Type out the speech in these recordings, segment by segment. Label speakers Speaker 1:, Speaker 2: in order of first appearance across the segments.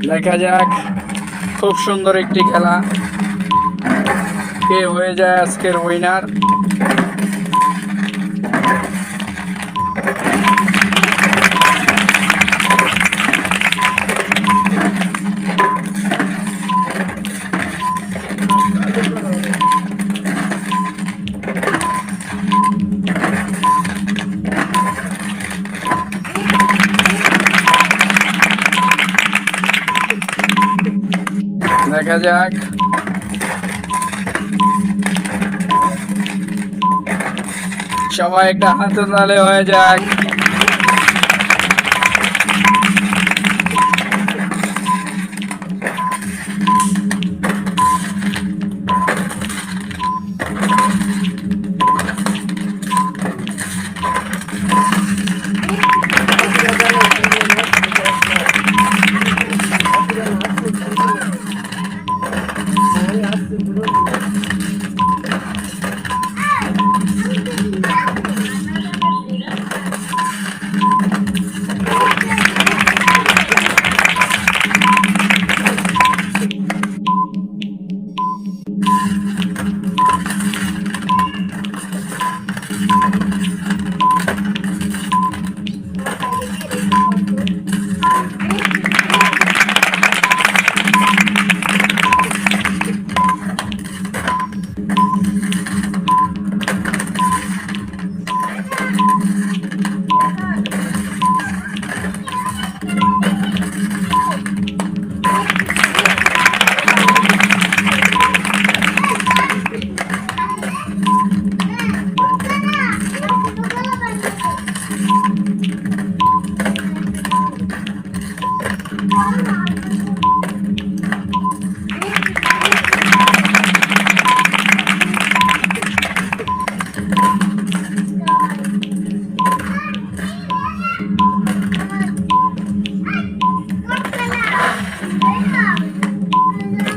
Speaker 1: দেখা যাক, খুব সুন্দর একটি খেলা, কে হয়ে যায় আজকের উইনার। দেখা যাক, সবাই একটা হাতে তালে হয়ে যাক।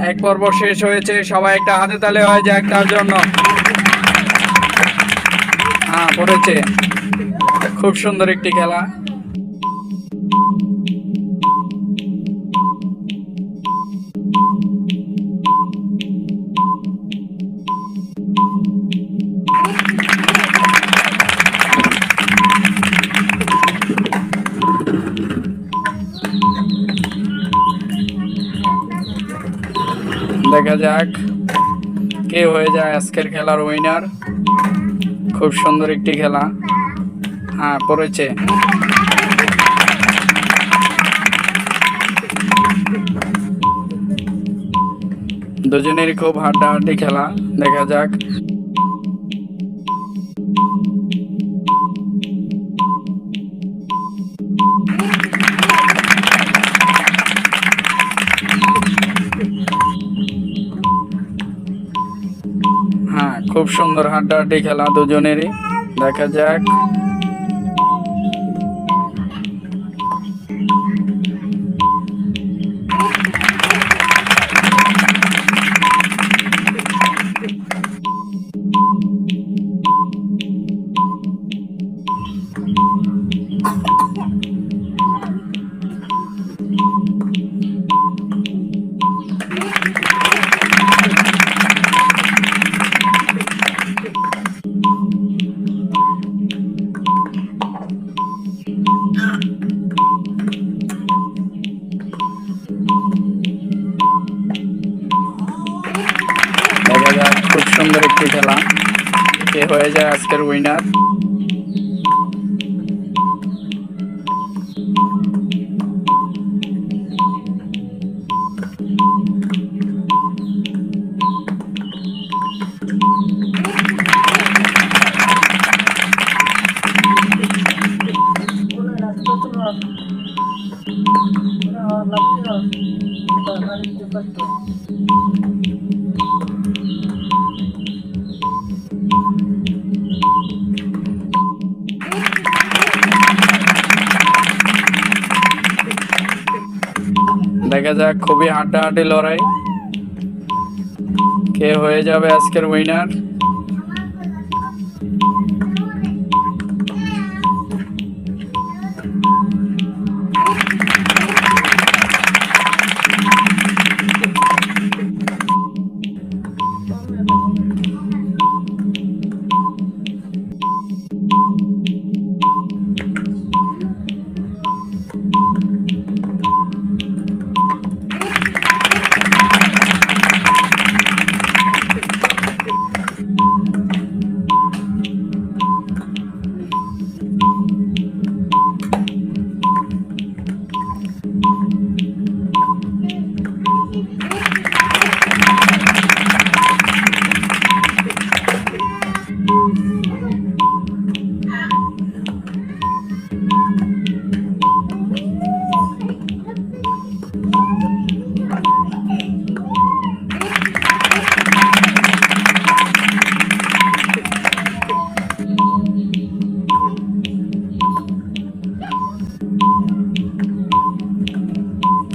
Speaker 1: এক পর্ব শেষ হয়েছে, সবাই একটা হাতে তালে হয়ে যায় তার জন্য। হ্যাঁ, পড়েছে, খুব সুন্দর একটি খেলা। দেখা যাক কে হয়ে যায় আজকের খেলার উইনার। খুব সুন্দর একটি খেলা। হ্যাঁ, পড়েছে। দুজনেরই খুব হাড্ডাহাড্ডি খেলা। দেখা যাক। হ্যাঁ, খুব সুন্দর হাড্ডাহাড্ডি খেলা দুজনেরই। দেখা যাক। দেখা যাক, খুব সুন্দর একটি খেলা, কে হয়ে যায় আজকের উইনার। দেখা যাক, খুবই হাড্ডাহাড্ডি লড়াই, কে হয়ে যাবে আজকের উইনার।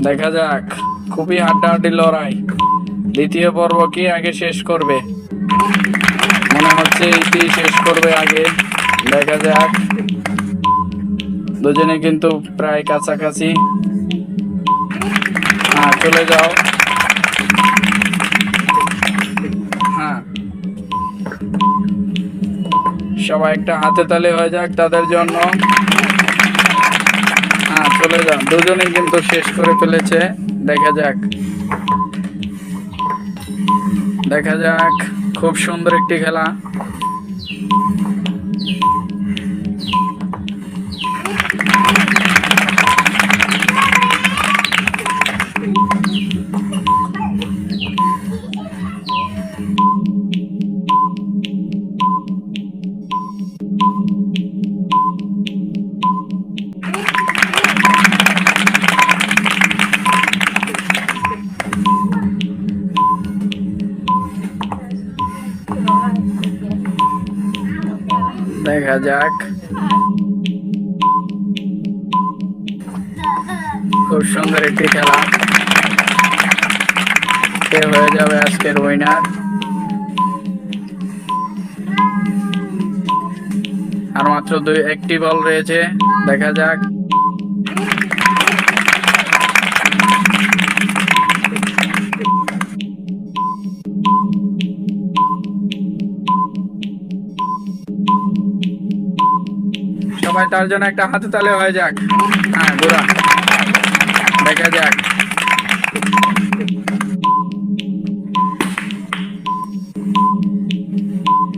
Speaker 1: দেখা যাক, খুবই হাড্ডাহাড্ডি লড়াই। দ্বিতীয় পর্ব কি আগে শেষ করবে? মনে হচ্ছে এটি শেষ করবে আগে। দেখা যাক, দুজনে কিন্তু প্রায় কাছাকাছি। হ্যাঁ, চলে যাও। হ্যাঁ, সবাই একটা হাতে তালি হয়ে যাক তাদের জন্য। হ্যাঁ, চলে যাও। দুজনেই কিন্তু শেষ করে ফেলেছে। দেখা যাক, দেখা যাক, খুব সুন্দর একটি খেলা। দেখা যাক, খুব সুন্দর একটি খেলা। কে হয়ে যাবে আজকের উইনার? আর মাত্র একটি বল রয়েছে। দেখা যাক, সবাই তার জন্য একটা হাতে তালে হয়ে যাক। হ্যাঁ, ঘোরা। দেখা যাক,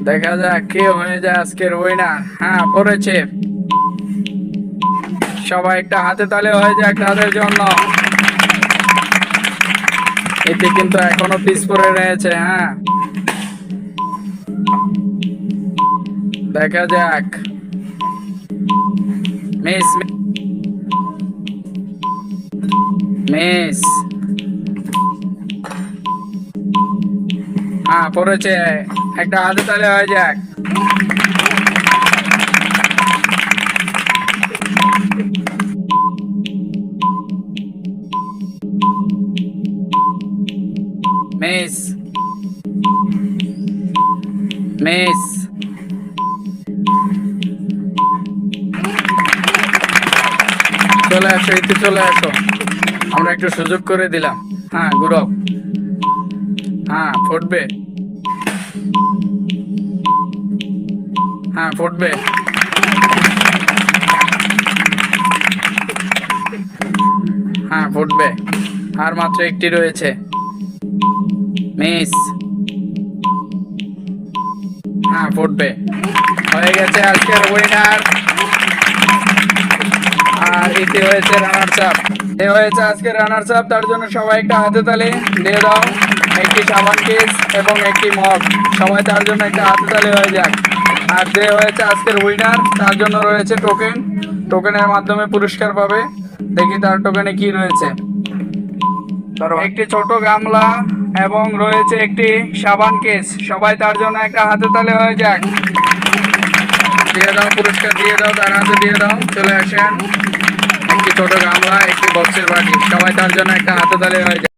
Speaker 1: দেখা যাক কে হয়ে যায় আজকের উইনার। হ্যাঁ, পড়েছে। সবাই একটা হাতে তালে হয়ে যাক তাদের জন্য। এটি কিন্তু এখনো পিছ পড়ে রয়েছে। হ্যাঁ, দেখা যাক। মিস মিস হ্যাঁ, পড়েছে। একটা হাতে তালে হয়ে যাক। মিস মিস চলে আসো, একটু চলে আসো। আমরা একটু সুযোগ করে দিলাম। হ্যাঁ, গুরব। হ্যাঁ, ফুটবে। হ্যাঁ, ফুটবে। হ্যাঁ, ফুটবে। আর মাত্র একটি রয়েছে। মিস। হ্যাঁ, ফুটবে। হয়ে গেছে আজকের উইনার। আর এটি হয়েছে রানার্স আপ। এ হয়েছে আজকে রানার্স আপ। তার জন্য সবাই একটা হাতে তালি দিয়ে দাও। একটি সাবান কেস এবং একটি মগ। সবাই তার জন্য একটা হাতে তালি হয়ে যাক। আর যে হয়েছে আজকের উইনার তার জন্য রয়েছে টোকেন। টোকেনের মাধ্যমে পুরস্কার পাবে। দেখি তার টোকেনে কি রয়েছে। একটি ছোট গামলা এবং রয়েছে একটি সাবান কেস। সবাই তার জন্য একটা হাতে তালি হয়ে যাক। দিয়ে দাও, পুরস্কার দিয়ে দাও, তার হাতে দিয়ে দাও। চলে আসেন। একটি ছোট গামলা, একটি বক্সের বাটি। সবাই তার জন্য একটা হাতে তালি হয়ে যাক।